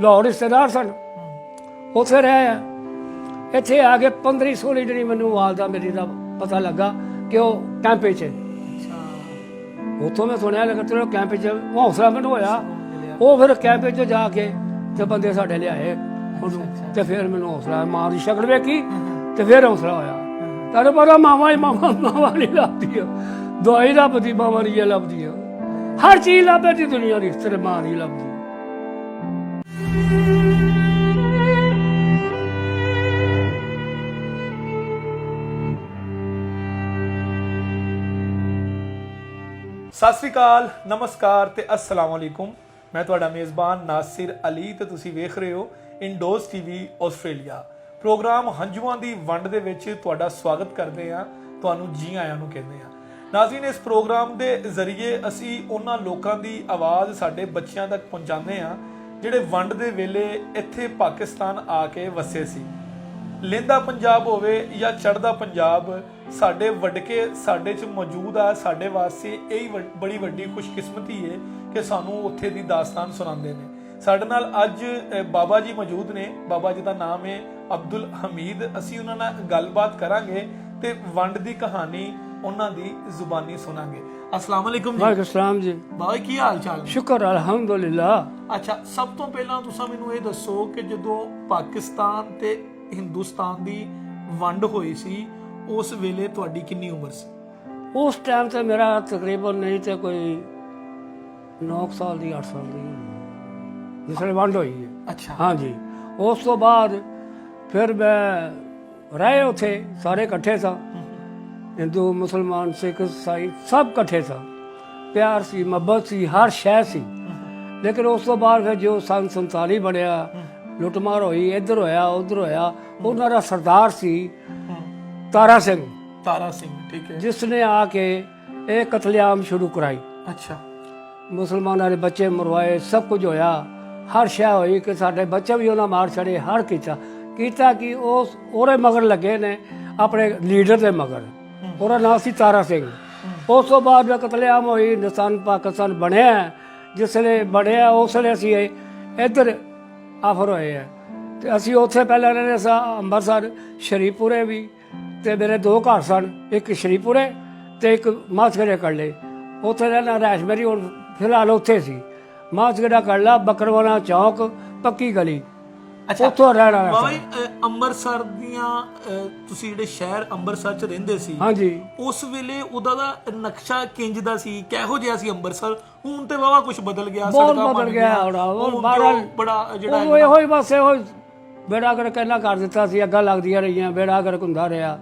ਲਾਹੌਰ ਰਿਸ਼ਤੇਦਾਰ ਸਨ, ਉੱਥੇ ਰਹੇ ਆ। ਇੱਥੇ ਆ ਕੇ 15-16 ਦਿਨ ਮੈਨੂੰ ਵਾਲਦਾ ਮੇਰੀ ਦਾ ਪਤਾ ਲੱਗਾ ਕਿ ਉਹ ਕੈਂਪ 'ਚ। ਉੱਥੋਂ ਮੈਂ ਸੁਣਿਆ ਲੱਗਾ ਚਲੋ ਕੈਂਪ 'ਚ ਹੌਸਲਾ ਮੈਨੂੰ ਹੋਇਆ। ਉਹ ਫਿਰ ਕੈਂਪ 'ਚ ਜਾ ਕੇ ਤੇ ਬੰਦੇ ਸਾਡੇ ਲਿਆਏ ਉਹਨੂੰ, ਤੇ ਫਿਰ ਮੈਨੂੰ ਹੌਸਲਾ, ਮਾਂ ਦੀ ਸ਼ਕਲ ਵੇਖੀ ਤੇ ਫਿਰ ਹੌਸਲਾ ਹੋਇਆ। ਤੁਹਾਨੂੰ ਪਤਾ ਮਾਵਾਂ ਹੀ ਮਾਵਾਂ ਨਹੀਂ ਲੱਭਦੀ, ਦਵਾਈ ਲੱਭਦੀ ਮਾਵਾਂ ਨਹੀਂ ਲੱਭਦੀ, ਹਰ ਚੀਜ਼ ਲੱਭਦੀ ਦੁਨੀਆ ਦੀ, ਸਿਰਫ ਮਾਂ ਨਹੀਂ ਲੱਭਦੀ। ਸਤਿ ਸ੍ਰੀ ਅਕਾਲ, ਨਮਸਕਾਰ ਤੇ अस्सलाम वालेकुम। मैं ਤੁਹਾਡਾ ਮੇਜ਼ਬਾਨ ਨਾਸਿਰ ਅਲੀ ਤੇ ਤੁਸੀਂ ਵੇਖ ਰਹੇ ਹੋ ਇੰਡੋਜ਼ ਟੀਵੀ ਆਸਟ੍ਰੇਲੀਆ। ਪ੍ਰੋਗਰਾਮ ਹੰਝੂਆਂ ਦੀ ਵੰਡ ਦੇ ਵਿੱਚ ਤੁਹਾਡਾ ਸਵਾਗਤ ਕਰਦੇ ਹਾਂ, ਤੁਹਾਨੂੰ ਜੀ ਆਇਆਂ ਨੂੰ ਕਹਿੰਦੇ ਹਾਂ। ਨਾਜ਼ਰੀਨ, ਇਸ ਪ੍ਰੋਗਰਾਮ ਦੇ ਜ਼ਰੀਏ ਅਸੀਂ ਉਹਨਾਂ ਲੋਕਾਂ ਦੀ ਆਵਾਜ਼ ਸਾਡੇ ਬੱਚਿਆਂ ਤੱਕ ਪਹੁੰਚਾਉਂਦੇ ਹਾਂ ਜਿਹੜੇ ਵੰਡ ਦੇ ਵੇਲੇ ਇੱਥੇ ਪਾਕਿਸਤਾਨ ਆ ਕੇ ਵਸੇ ਸੀ। ਲਹਿੰਦਾ ਪੰਜਾਬ ਹੋਵੇ ਜਾਂ ਚੜ੍ਹਦਾ ਪੰਜਾਬ, ਸਾਡੇ ਵਡਕੇ ਸਾਡੇ 'ਚ ਮੌਜੂਦ ਆ। ਸਾਡੇ ਵਾਸਤੇ ਇਹ ਬੜੀ ਵੱਡੀ ਖੁਸ਼ਕਿਸਮਤੀ ਹੈ ਕਿ ਸਾਨੂੰ ਉੱਥੇ ਦੀ ਦਾਸਤਾਨ ਸੁਣਾਉਂਦੇ ਨੇ। ਸਾਡੇ ਨਾਲ ਅੱਜ ਬਾਬਾ ਜੀ ਮੌਜੂਦ ਨੇ। ਬਾਬਾ ਜੀ ਦਾ ਨਾਮ ਹੈ ਅਬਦੁਲ ਹਮੀਦ। ਅਸੀਂ ਉਹਨਾਂ ਨਾਲ ਗੱਲਬਾਤ ਕਰਾਂਗੇ ਤੇ ਵੰਡ ਦੀ ਕਹਾਣੀ ਉਹਨਾਂ ਦੀ ਜ਼ੁਬਾਨੀ ਸੁਣਾਂਗੇ। अस्सलाम वालेकुम जी। ਵਾਲੇਕੁਮ ਸਲਾਮ ਜੀ। ਬਾਬਾ ਕੀ ਹਾਲ ਚਾਲ? ਸ਼ੁਕਰ ਅਲਹਮਦੁਲਿਲਾ। ਅੱਛਾ, ਸਭ ਤੋਂ ਪਹਿਲਾਂ ਤੁਸੀਂ ਮੈਨੂੰ ਇਹ ਦੱਸੋ ਕਿ ਜਦੋਂ ਪਾਕਿਸਤਾਨ ਤੇ ਹਿੰਦੁਸਤਾਨ ਦੀ ਵੰਡ ਹੋਈ ਸੀ ਉਸ ਵੇਲੇ ਤੁਹਾਡੀ ਕਿੰਨੀ ਉਮਰ ਸੀ? ਉਸ ਟਾਈਮ ਤੇ ਮੇਰਾ ਤਕਰੀਬਨ ਨਹੀਂ ਤੇ ਕੋਈ 9 ਸਾਲ ਦੀ 8 ਸਾਲ ਦੀ ਜਿਸ ਵੇਲੇ ਵੰਡ ਹੋਈ ਹੈ। ਅੱਛਾ। ਹਾਂਜੀ, ਉਸ ਤੋਂ ਬਾਅਦ ਫਿਰ ਮੈਂ ਰਹੇ ਉੱਥੇ, ਸਾਰੇ ਇਕੱਠੇ ਸਾਂ, ਹਿੰਦੂ ਮੁਸਲਮਾਨ ਸਿੱਖ ਈਸਾਈ ਸਭ ਇਕੱਠੇ ਸਾਂ। ਪਿਆਰ ਸੀ, ਮੁਹੱਬਤ ਸੀ, ਹਰ ਸ਼ੈ ਸੀ। ਲੇਕਿਨ ਉਸ ਤੋਂ ਬਾਅਦ ਫਿਰ ਜੋ ਸੰਨ 47 ਬਣਿਆ, ਲੁੱਟਮਾਰ ਹੋਈ, ਇੱਧਰ ਹੋਇਆ ਉੱਧਰ ਹੋਇਆ। ਉਹਨਾਂ ਦਾ ਸਰਦਾਰ ਸੀ ਤਾਰਾ ਸਿੰਘ। ਤਾਰਾ ਸਿੰਘ, ਠੀਕ ਹੈ। ਜਿਸ ਨੇ ਆ ਕੇ ਇਹ ਕਤਲੇਆਮ ਸ਼ੁਰੂ ਕਰਾਈ। ਅੱਛਾ। ਮੁਸਲਮਾਨਾਂ ਦੇ ਬੱਚੇ ਮਰਵਾਏ, ਸਭ ਕੁਝ ਹੋਇਆ, ਹਰ ਸ਼ੈ ਹੋਈ ਕਿ ਸਾਡੇ ਬੱਚੇ ਵੀ ਉਹਨਾਂ ਮਾਰ ਛੜੇ। ਹਰ ਕੀਤਾ ਕਿ ਉਸ ਉਹਦੇ ਮਗਰ ਲੱਗੇ ਨੇ, ਆਪਣੇ ਲੀਡਰ ਦੇ ਮਗਰ। ਉਹਦਾ ਨਾਮ ਸੀ ਤਾਰਾ ਸਿੰਘ। ਉਸ ਤੋਂ ਬਾਅਦ ਕਤਲੇਆਮ ਹੋਈ, ਹਿੰਦੁਸਤਾਨ ਪਾਕਿਸਤਾਨ ਬਣਿਆ। ਜਿਸ ਵੇਲੇ ਬਣਿਆ ਉਸ ਵੇਲੇ ਅਸੀਂ ਇੱਧਰ ਆਫਰ ਹੋਏ ਹੈ ਤੇ ਅਸੀਂ ਉੱਥੇ ਪਹਿਲਾਂ ਰਹਿੰਦੇ ਸਾਂ ਅੰਮ੍ਰਿਤਸਰ, ਸ਼ਰੀਫਪੁਰੇ ਵੀ। ਤੇ ਮੇਰੇ 2 ਘਰ ਸਨ, ਇੱਕ ਸ਼ਰੀਫਪੁਰੇ ਤੇ ਇੱਕ ਮਾਸਗੜੇ ਕੱਲੇ। ਉੱਥੇ ਰਹਿਣਾ ਰਹਿਸ਼ ਮੇਰੀ ਹੁਣ ਫਿਲਹਾਲ ਉੱਥੇ ਸੀ। ਮਾਸਗੜਾ ਕੱਲਾ, ਬੱਕਰਵਾਨਾ ਚੌਂਕ, ਪੱਕੀ ਗਲੀ, ਉੱਥੋਂ ਰਹਿਣਾ। ਬਾਬਾ ਜੀ, ਅੰਮ੍ਰਿਤਸਰ ਦੀਆਂ ਤੁਸੀਂ ਜਿਹੜੇ ਸ਼ਹਿਰ ਅੰਮ੍ਰਿਤਸਰ 'ਚ ਰਹਿੰਦੇ ਸੀ, ਹਾਂਜੀ, ਉਸ ਵੇਲੇ ਉਹਦਾ ਦਾ ਨਕਸ਼ਾ ਕਿੰਜ ਦਾ ਸੀ? ਕਿਹੋ ਜਿਹਾ ਸੀ ਅੰਮ੍ਰਿਤਸਰ? ਹੁਣ ਤੇ ਵਾਵਾ ਕੁਝ ਬਦਲ ਗਿਆ, ਬਹੁਤ ਬਦਲ ਗਿਆ। ਬੜਾ ਜਿਹੜਾ ਇਹੋ ਹੀ ਬਸ ਇਹੋ ਬੇੜਾ ਗਰਕ ਕਹਿਣਾ ਕਰ ਦਿੱਤਾ ਸੀ। ਅੱਗਾਂ ਲੱਗਦੀਆਂ ਰਹੀਆਂ, ਬੇੜਾ ਗਰਕ ਹੁੰਦਾ ਰਿਹਾ।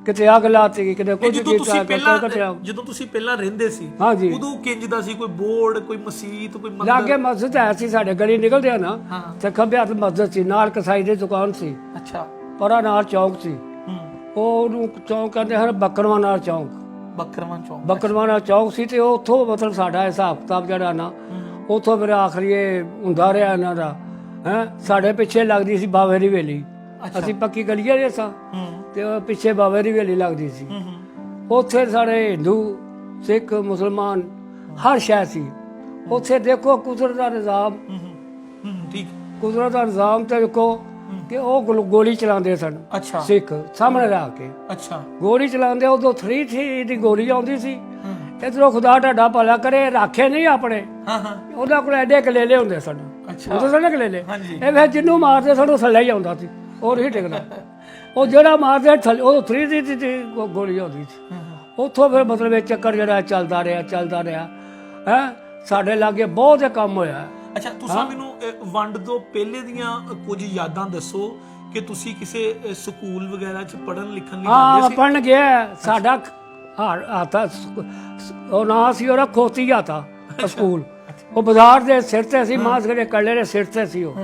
ਕਿਤੇ ਅੱਗ ਲਾਤੀ, ਕਿਤੇ ਕੁਝ ਜਦੋਂ ਤੁਸੀਂ ਪਹਿਲਾਂ ਰਹਿੰਦੇ ਸੀ, ਹਾਂਜੀ, ਉਦੋਂ ਕਿੰਜ ਦਾ ਸੀ? ਕੋਈ ਬੋਰਡ, ਕੋਈ ਮਸਜਿਦ, ਕੋਈ ਮੰਦਰ? ਲਾਗੇ ਮਸਜਿਦ ਹੈ ਸੀ, ਸਾਡੇ ਗਲੀ ਨਿਕਲਦੇ ਆ ਨਾ, ਤੇ ਖੱਬੇ ਹੱਥ ਮਸਜਿਦ ਸੀ, ਨਾਲ ਕਸਾਈ ਦੀ ਦੁਕਾਨ ਸੀ। ਅੱਛਾ। ਪਰਾਂ ਨਾਲ ਚੌਂਕ ਸੀ, ਉਹਨੂੰ ਚੌਂਕ ਕਹਿੰਦੇ ਹਨ ਬੱਕਰਵਾਨਾ ਚੌਂਕ। ਬੱਕਰਵਾਨਾ ਚੌਂਕ ਸੀ। ਤੇ ਉੱਥੋਂ ਮਤਲਬ ਸਾਡਾ ਹਿਸਾਬ ਕਿਤਾਬ ਜਿਹੜਾ ਨਾ, ਉੱਥੋਂ ਫਿਰ ਆਖਰੀ ਇਹ ਹੁੰਦਾ ਰਿਹਾ ਇਹਨਾਂ ਦਾ। ਸਾਡੇ ਪਿੱਛੇ ਲੱਗਦੀ ਸੀ ਬਾਵੇ ਦੀ ਹਵੇਲੀ। ਅਸੀਂ ਪੱਕੀ ਗਲੀਆਂ ਦੇ ਸਾਂ ਤੇ ਪਿੱਛੇ ਬਾਵੇ ਦੀ ਹਵੇਲੀ ਲੱਗਦੀ ਸੀ। ਉੱਥੇ ਸਾਡੇ ਹਿੰਦੂ ਸਿੱਖ ਮੁਸਲਮਾਨ ਹਰ ਸ਼ਹਿਰ ਸੀ। ਉੱਥੇ ਦੇਖੋ ਕੁਦਰਤ ਦਾ ਨਿਜ਼ਾਮ, ਕੁਦਰਤ ਦਾ ਨਿਜ਼ਾਮ ਤੇ ਦੇਖੋ ਕਿ ਉਹ ਗੋਲੀ ਚਲਾਉਂਦੇ ਸਨ। ਅੱਛਾ। ਸਿੱਖ ਸਾਹਮਣੇ ਲਾ ਕੇ ਅੱਛਾ ਗੋਲੀ ਚਲਾਉਂਦੇ। ਉਦੋਂ 3 ਦੀ ਗੋਲੀ ਆਉਂਦੀ ਸੀ। ਇੱਧਰੋਂ ਖੁਦਾ ਤੁਹਾਡਾ ਭਲਾ ਕਰੇ, ਰਾਖੇ ਨਹੀਂ ਆਪਣੇ, ਉਹਨਾਂ ਕੋਲ ਐਡੇ ਕਲੇਲੇ ਹੁੰਦੇ ਸਨ। ਉਹਦੇ ਸਨ ਕਲੇਲੇ। ਇਹ ਫਿਰ ਜਿਹਨੂੰ ਮਾਰਦੇ ਸਨ ਉਹ ਥੱਲੇ ਹੀ ਆਉਂਦਾ ਸੀ, ਉਹ ਨਹੀਂ ਟਿਕਦਾ। ਉਹ ਜਿਹੜਾ ਮਾਰਦੇ ਥੱਲੇ, ਉਹ 3 ਦੀ ਗੋਲੀ ਆਉਂਦੀ ਸੀ। ਉੱਥੋਂ ਫਿਰ ਮਤਲਬ ਇਹ ਚੱਕਰ ਜਿਹੜਾ ਚੱਲਦਾ ਰਿਹਾ। ਸਾਡੇ ਲਾਗੇ ਬਹੁਤ ਕੰਮ ਹੋਇਆ। ਅੱਛਾ, ਤੁਸੀਂ ਮੈਨੂੰ ਵੰਡ ਤੋਂ ਪਹਿਲੇ ਦੀਆਂ ਕੁਝ ਯਾਦਾਂ ਦੱਸੋ ਕਿ ਤੁਸੀਂ ਕਿਸੇ ਸਕੂਲ ਵਗੈਰਾ 'ਚ ਪੜ੍ਹਨ ਲਿਖਣ ਲਈ ਜਾਂਦੇ ਸੀ? ਪੜ੍ਹਨ ਗਿਆ। ਸਾਡਾ ਆਤਾ ਉਹ ਨਾਂ ਸੀ ਉਹਦਾ ਖੋਤੀ ਆਤਾ ਸਕੂਲ। ਉਹ ਬਾਜ਼ਾਰ ਦੇ ਸਿਰ ਤੇ ਸੀ, ਮਾਸਗੜੇ ਕੱਲੇ ਦੇ ਸਿਰ ਤੇ ਸੀ ਉਹ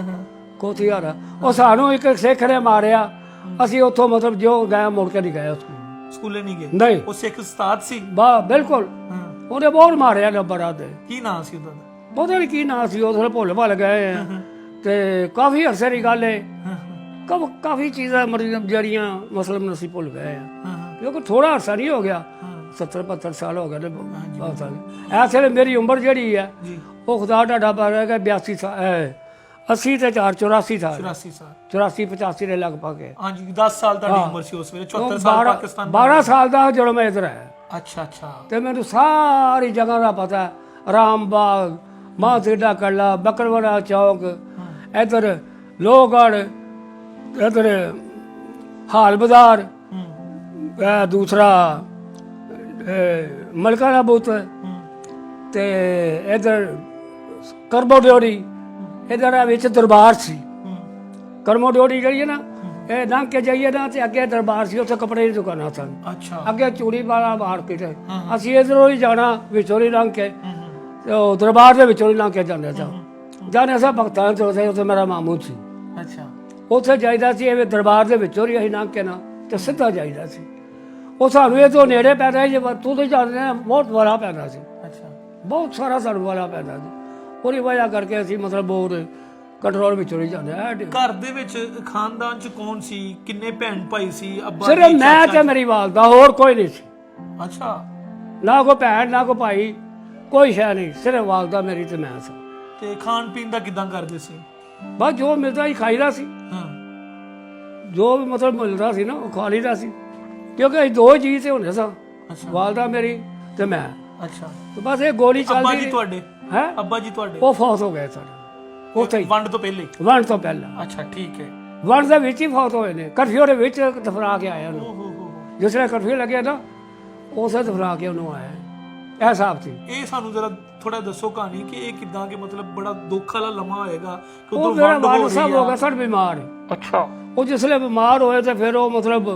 ਖੋਤੀ ਆਤਾ। ਉਹ ਸਾਨੂੰ ਇੱਕ ਸਿੱਖ ਨੇ ਮਾਰਿਆ। ਅਸੀਂ ਉੱਥੋਂ ਮਤਲਬ ਜੋ ਗਏ ਮੁੜ ਕੇ ਨਹੀਂ ਗਏ ਸਕੂਲੇ ਨਹੀਂ ਗਏ? ਨਹੀਂ। ਉਹ ਸਿੱਖ ਉਸਤਾਦ ਸੀ? ਬਿਲਕੁਲ। ਉਹਨੇ ਬਹੁਤ ਮਾਰਿਆ ਨੰਬਰਾਂ ਦੇ। ਕੀ ਨਾਂ ਸੀ ਉਹਦਾ? ਪਤਾ ਨਹੀਂ ਕੀ ਨਾਂ ਸੀ, ਉਹ ਭੁੱਲ ਭੱਲ ਗਏ ਆ। ਤੇ ਕਾਫੀ ਅਰਸੇ ਦੀ ਗੱਲ ਹੈ। ਕਾਫੀ ਚੀਜ਼ਾਂ ਜਿਹੜੀਆਂ ਮਸਲਮ ਅਸੀਂ ਭੁੱਲ ਗਏ ਆ, ਕਿਉਂਕਿ ਥੋੜਾ ਅਰਸਾ ਨਹੀਂ ਹੋ ਗਿਆ, 70-75 ਸਾਲ ਹੋ ਗਏ ਨੇ। ਬਹੁਤ ਸਾਲ। ਇਸ ਵੇਲੇ ਮੇਰੀ ਉਮਰ ਜਿਹੜੀ ਹੈ ਉਹ ਖੁਦਾ ਢਾਡਾ ਪਾ ਰਿਹਾ ਕਿ 82 ਸਾਲ 80 ਤੇ 84 ਸਾਲ 84 ਸਾਲ 84 85 ਦੇ ਲਗਭਗ ਹੈ। ਹਾਂਜੀ 10 ਸਾਲ ਤੁਹਾਡੀ ਉਮਰ ਸੀ ਉਸ ਵੇਲੇ 74 ਸਾਲ ਪਾਕਿਸਤਾਨ 12 ਸਾਲ ਦਾ ਜਦੋਂ ਮੈਂ ਇੱਧਰ ਆਇਆ ਅੱਛਾ ਅੱਛਾ ਤੇ ਮੈਨੂੰ ਸਾਰੀ ਜਗ੍ਹਾ ਦਾ ਪਤਾ ਹੈ। ਰਾਮ ਬਾਗ, ਮਾਂ ਸਿੱਧਾ ਕੱਲਾ, ਬੱਕਰਵਾੜਾ ਚੌਕ, ਇੱਧਰ ਲੋਹਗੜ੍ਹ, ਇੱਧਰ ਹਾਲ ਬਾਜ਼ਾਰ, ਦੂਸਰਾ ਮਲਕਾਨਾ ਬੁੱਤ ਤੇ ਇੱਧਰ ਕਰਮੋ ਡਿਓੜੀ, ਇੱਧਰ ਵਿੱਚ ਦਰਬਾਰ ਸੀ। ਕਰਮੋ ਡਿਓੜੀ ਜਿਹੜੀ ਹੈ ਨਾ, ਇਹ ਲੰਘ ਕੇ ਜਾਈਏ ਨਾ ਤੇ ਅੱਗੇ ਦਰਬਾਰ ਸੀ, ਉੱਥੇ ਕੱਪੜੇ ਦੀ ਦੁਕਾਨਾਂ ਸਨ। ਅੱਛਾ ਅੱਗੇ ਚੂੜੀ ਵਾਲਾ ਮਾਰਕੀਟ ਹੈ। ਅਸੀਂ ਇੱਧਰੋਂ ਹੀ ਜਾਣਾ, ਵਿੱਚੋਂ ਹੀ ਲੰਘ ਕੇ ਤੇ ਉਹ ਦਰਬਾਰ ਦੇ ਵਿੱਚੋਂ ਹੀ ਲੰਘ ਕੇ ਜਾਂਦੇ ਸਾਂ ਭਗਤਾਂ ਚ। ਉੱਥੇ ਮੇਰਾ ਮਾਮੂ ਸੀ, ਅੱਛਾ ਉੱਥੇ ਜਾਈਦਾ ਸੀ। ਇਹ ਦਰਬਾਰ ਦੇ ਵਿੱਚੋਂ ਹੀ ਅਸੀਂ ਲੰਘ ਕੇ ਨਾ ਤੇ ਸਿੱਧਾ ਜਾਈਦਾ ਸੀ। ਉਹ ਸਾਨੂੰ ਇਹ ਤੋਂ ਨੇੜੇ ਪੈਂਦਾ ਸੀ, ਤੂੰ ਤੇ ਜਾਂਦੇ ਬਹੁਤ ਵਾਰਾ ਪੈਂਦਾ ਸੀ, ਅੱਛਾ ਬਹੁਤ ਸਾਰਾ ਸਾਨੂੰ ਵਾਰਾ ਪੈਂਦਾ ਸੀ। ਉਹਦੀ ਵਜ੍ਹਾ ਕਰਕੇ ਅਸੀਂ ਮਤਲਬ ਬਹੁਤ ਕੰਟਰੋਲ ਵਿੱਚੋਂ ਹੀ ਜਾਂਦੇ ਆ। ਘਰ ਦੇ ਵਿੱਚ ਖਾਨਦਾਨ ਚ ਕੌਣ ਸੀ, ਕਿੰਨੇ ਭੈਣ ਭਾਈ ਸੀ? ਅੱਬਾ ਸਿਰਫ ਮੈਂ ਤੇ ਮੇਰੀ ਵਾਲਦਾ, ਹੋਰ ਕੋਈ ਨਹੀਂ ਸੀ। ਅੱਛਾ ਨਾ ਕੋਈ ਭੈਣ ਨਾ ਕੋਈ ਭਾਈ, ਕੋਈ ਸ਼ੈ ਨਹੀਂ, ਸਿਰਫ ਵਾਲਦਾ ਮੇਰੀ ਤੇ ਮੈਂ ਸੀ। ਤੇ ਖਾਣ ਪੀਣ ਦਾ ਕਿਦਾਂ ਕਰਦੇ ਸੀ? ਬਸ ਜੋ ਮਿਲਦਾ ਹੀ ਖਾਈਦਾ ਸੀ, ਹਾਂ ਜੋ ਵੀ ਮਤਲਬ ਮਿਲਦਾ ਸੀ ਨਾ ਉਹ ਖਾ ਲਈਦਾ ਸੀ, ਕਿਉਂਕਿ ਅਸੀਂ ਦੋ ਜੀ ਤੇ ਹੁੰਦੇ ਸਾਂ, ਅੱਛਾ ਵਾਲਦਾ ਮੇਰੀ ਤੇ ਮੈਂ। ਅੱਛਾ ਤੇ ਬਸ ਇਹ ਗੋਲੀ ਅੱਬਾ ਚੱਲਦੀ ਜੀ ਤੁਹਾਡੇ? ਹੈ ਅੱਬਾ ਜੀ ਤੁਹਾਡੇ ਉਹ ਫੌਤ ਹੋ ਗਏ ਸਾਡੇ ਉੱਥੇ ਹੀ, ਵੰਡ ਤੋਂ ਪਹਿਲੇ? ਵੰਡ ਤੋਂ ਪਹਿਲਾਂ। ਅੱਛਾ ਠੀਕ ਹੈ। ਵੰਡ ਦੇ ਵਿੱਚ ਹੀ ਫੌਤ ਹੋਏ ਨੇ, ਕਰਫਿਊ ਦੇ ਵਿੱਚ ਦਫਨਾ ਕੇ ਆਇਆ ਉਹਨੂੰ। ਓਹ ਜਿਸ ਵੇਲੇ ਕਰਫਿਊ ਲੱਗਿਆ ਨਾ ਉਸੇ ਦਫਨਾ ਕੇ ਉਹਨੂੰ ਆਇਆ। ਇਹ ਹਿਸਾਬ ਸੀ। ਇਹ ਸਾਨੂੰ ਜਰਾ ਥੋੜਾ ਦੱਸੋ ਕਹਾਣੀ ਕਿ ਇਹ ਕਿਦਾਂ ਕਿ ਮਤਲਬ ਬੜਾ ਦੁੱਖ ਵਾਲਾ ਲਮਾ ਹੋਏਗਾ ਕਿ ਉਹ ਉਧਰ ਮੇਰਾ ਵੰਡ ਹੋ ਵਾਲਦ ਰਹੀ ਸਾਹਿਬ ਹੋ ਆ। ਗਿਆ ਸਾਡੇ ਬਿਮਾਰ। ਅੱਛਾ ਉਹ ਜਿਸ ਵੇਲੇ ਬਿਮਾਰ ਹੋਏ ਤੇ ਫਿਰ ਉਹ ਮਤਲਬ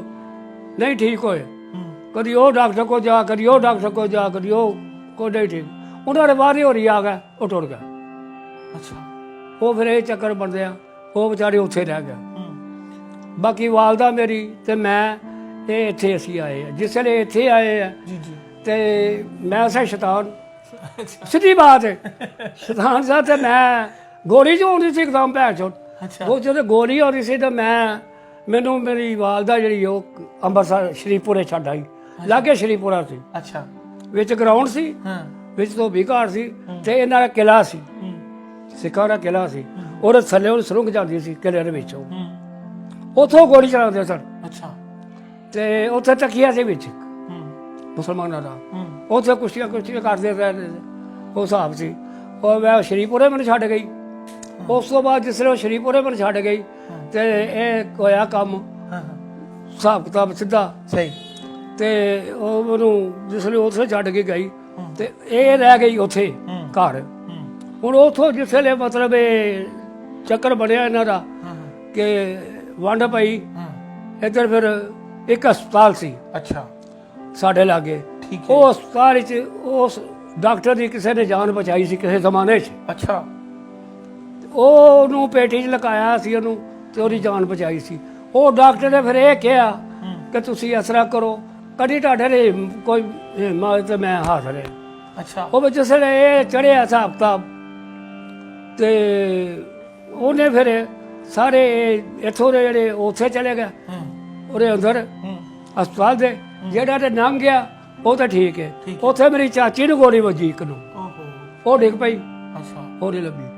ਨਹੀਂ ਠੀਕ ਹੋਏ। ਹੂੰ ਕਦੀ ਉਹ ਡਾਕਟਰ ਕੋ ਜਾ, ਕਦੀ ਉਹ ਡਾਕਟਰ ਕੋ ਜਾ, ਕਦੀ ਉਹ ਕੋਈ ਨਹੀਂ ਠੀਕ। ਉਹਨਾਂ ਦੇ ਬਾਅਦ ਹੀ ਹੋ ਰਹੀ ਆ ਗਿਆ, ਉਹ ਟੁੱਟ ਗਿਆ। ਅੱਛਾ ਉਹ ਫਿਰ ਇਹ ਚੱਕਰ ਬਣਦੇ ਆ, ਉਹ ਵਿਚਾਰੇ ਉੱਥੇ ਰਹਿ ਗਿਆ। ਹੂੰ ਬਾਕੀ ਵਾਲਦਾ ਮੇਰੀ ਤੇ ਮੈਂ ਇਹ ਇੱਥੇ ਅਸੀਂ ਆਏ ਆ। ਜਿਸ ਵੇਲੇ ਇੱਥੇ ਆਏ ਆ ਜੀ ਜੀ ਤੇ ਮੈਂ ਸਾ ਸ਼ੈਤਾਨ, ਸਿੱਧੀ ਬਾਤ ਹੈ, ਸ਼ੈਤਾਨ ਸਾਹਿਬ ਤੇ ਮੈਂ ਗੋਲੀ ਜੋ ਆਉਂਦੀ ਸੀ ਇੱਕਦਮ ਭੈਣ ਚੋਦ। ਅੱਛਾ ਉਹ ਜਦੋਂ ਗੋਲੀ ਆਉਂਦੀ ਸੀ ਤਾਂ ਮੈਨੂੰ ਮੇਰੀ ਵਾਲਦਾ ਜਿਹੜੀ ਉਹ ਅੰਮ੍ਰਿਤਸਰ ਸ਼ਰੀਫਪੁਰੇ ਛੱਡ ਆਈ। ਲਾਗੇ ਸ਼ਰੀਫਪੁਰਾ ਸੀ, ਅੱਛਾ ਵਿੱਚ ਗਰਾਊਂਡ ਸੀ, ਹਾਂ ਵਿੱਚ ਧੋਬੀ ਘਾਟ ਸੀ ਤੇ ਇਹਨਾਂ ਦਾ ਕਿਲਾ ਸੀ, ਹੂੰ ਸਿੱਖਾਂ ਦਾ ਕਿਲਾ ਸੀ। ਉਹਦੇ ਥੱਲੇ ਉਹ ਸੁਰੰਗ ਜਾਂਦੀ ਸੀ ਕਿਲੇ ਦੇ ਵਿੱਚੋਂ, ਹੂੰ ਉੱਥੋਂ ਗੋਲੀ ਚਲਾਉਂਦੇ ਸਨ। ਅੱਛਾ ਤੇ ਉੱਥੇ ਤਕੀਆ ਸੀ ਵਿੱਚ ਹੂੰ ਮੁਸਲਮਾਨਾਂ ਦਾ, ਹੂੰ ਉੱਥੇ ਕੁਸ਼ਤੀਆਂ ਕਰਦੇ ਰਹਿੰਦੇ ਸੀ। ਉਹ ਹਿਸਾਬ ਸੀ। ਉਹ ਮੈਂ ਸ਼ਰੀਫਪੁਰੇ ਮੈਨੂੰ ਛੱਡ ਗਈ। ਉਸ ਤੋਂ ਬਾਅਦ ਜਿਸ ਵੇਲੇ ਉਹ ਸ਼ਰੀਫਪੁਰੇ ਮੈਨੂੰ ਛੱਡ ਗਈ ਤੇ ਇਹ ਹੋਇਆ ਕੰਮ ਹਾਂ ਹਿਸਾਬ ਕਿਤਾਬ ਸਿੱਧਾ। ਸਹੀ ਤੇ ਉਹ ਮੈਨੂੰ ਜਿਸ ਵੇਲੇ ਉੱਥੇ ਛੱਡ ਕੇ ਗਈ ਤੇ ਇਹ ਰਹਿ ਗਈ ਉੱਥੇ ਘਰ। ਹੁਣ ਉੱਥੋਂ ਜਿਸ ਵੇਲੇ ਮਤਲਬ ਇਹ ਚੱਕਰ ਬਣਿਆ ਇਹਨਾਂ ਦਾ ਕਿ ਵੰਡ ਪਈ, ਇੱਧਰ ਫਿਰ ਇੱਕ ਹਸਪਤਾਲ ਸੀ ਅੱਛਾ ਸਾਡੇ ਲਾਗੇ। ਠੀਕ ਹੈ। ਉਹ ਹਸਪਤਾਲ ਵਿੱਚ ਉਸ ਡਾਕਟਰ ਦੀ ਕਿਸੇ ਨੇ ਜਾਨ ਬਚਾਈ ਸੀ ਕਿਸੇ ਜ਼ਮਾਨੇ 'ਚ। ਅੱਛਾ ਉਹਨੂੰ ਪੇਟੀ 'ਚ ਲਕਾਇਆ ਸੀ ਉਹਨੂੰ ਤੇ ਉਹਦੀ ਜਾਨ ਬਚਾਈ ਸੀ। ਉਹ ਡਾਕਟਰ ਨੇ ਫਿਰ ਇਹ ਕਿਹਾ ਕਿ ਤੁਸੀਂ ਇਸ ਤਰ੍ਹਾਂ ਕਰੋ, ਕਦੀ ਤੁਹਾਡੇ ਨੇ ਕੋਈ ਹਿੰਮਤ ਤੇ ਮੈਂ ਹਾਜ਼ਰ ਹਾਂ। ਅੱਛਾ ਉਹ ਵਿੱਚ ਜਿਸ ਵੇਲੇ ਇਹ ਚੜ੍ਹਿਆ ਹਿਸਾਬ ਕਿਤਾਬ ਤੇ ਉਹਨੇ ਫਿਰ ਸਾਰੇ ਇੱਥੋਂ ਦੇ ਜਿਹੜੇ ਉੱਥੇ ਚਲੇ ਗਏ ਉਹਦੇ ਅੰਦਰ ਹਸਪਤਾਲ ਦੇ। ਜਿਹੜਾ ਤੇ ਲੰਘ ਗਿਆ ਉਹ ਤਾਂ ਠੀਕ ਹੈ। ਉੱਥੇ ਮੇਰੀ ਚਾਚੀ ਨੂੰ ਗੋਲੀ ਵੱਜੀ ਇੱਕ ਨੂੰ, ਓਹੋ ਉਹ ਡਿੱਗ ਪਈ, ਅੱਛਾ ਉਹ ਨਹੀਂ ਲੱਭੀ।